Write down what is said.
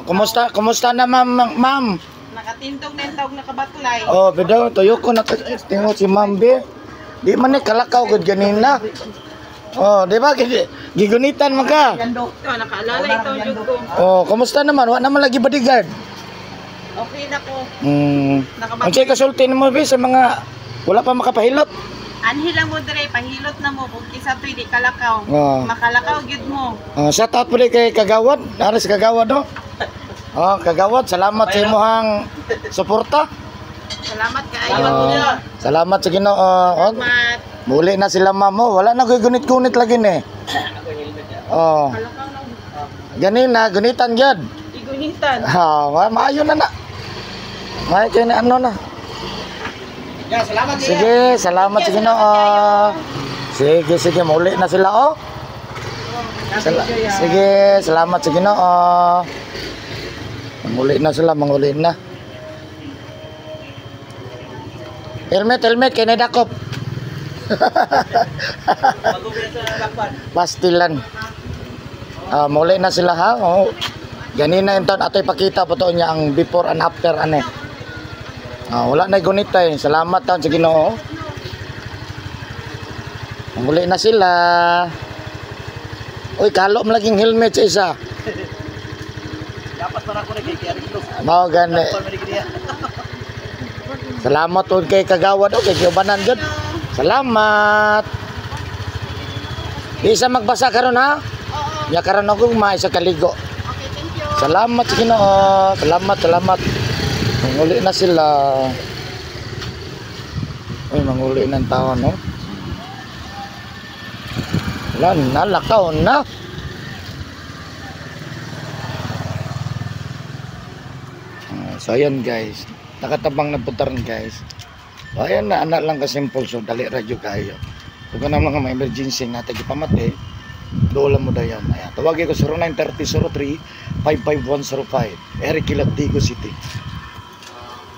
Kumusta? Kumusta na ma'am? Nakatintog na yung tawag na kabaklay. Oh, bidaw tuyo ko na tingo si Ma'am B. Di man ni kalakaw gud ganina. Oh, di ba gigunitan man ka? Yan doktor, nakaalala ito yung ko. Oh, kumusta naman? Wa naman lagi bodyguard. Okay na ko. Ang say kasulti mo B sa mga wala pa makapahilot. Anhi lang mo dire, pahilot na mo kung kisa to'y di kalakaw. Oh. Makalakaw gid mo. Shout out po kay Kagawad. Aras Kagawad no? Oh, Kagawad, salamat sa imong suporta. Salamat kaayo. Salamat sa Ginoo. Salamat. Muli na sila ma'am. Wala na ko'y gunit-gunit lagi ni. Oh. Kalakaw lang. Ganina, gunitan gyud. Igunitan. Maayo na na. Maayo kay na ano na. Ya, salamat din. Sige, salamat sa Ginoo. Sige, muli na sila oh. Sige, salamat sa Ginoo. Muli na sila, manguli na. Helmet, kay na dakop. Pastilan. Muli na sila ha. Oh. Ganina yung taon, ato'y pakita po to niya ang before and after ane. Wala na gunita eh. Salamat taon sa Ginoo. Muli na sila. Uy, kalom laging helmet sa isa. Dapat para ko na kay Ariglo. Mao gani. Salamat po kay Kagawad o kay Kiubanan gud. Salamat. Isa magbasa karon ha? Oo. Ya karon ako may sa kaligo. Okay, thank you. Salamat sa Ginoo. Salamat. Manguli na sila. Uy, manguli ng tao no. Wala na, lakaw na. So ayan guys, nakatabang na putaran guys. So ayan na, anak lang ka-simple, so dali radyo kayo. Kung ka na mga emergency natin ipamati, doon mo dayan. Ayan, tawagin ko 0930-03-55105, Eric Kilatigo City.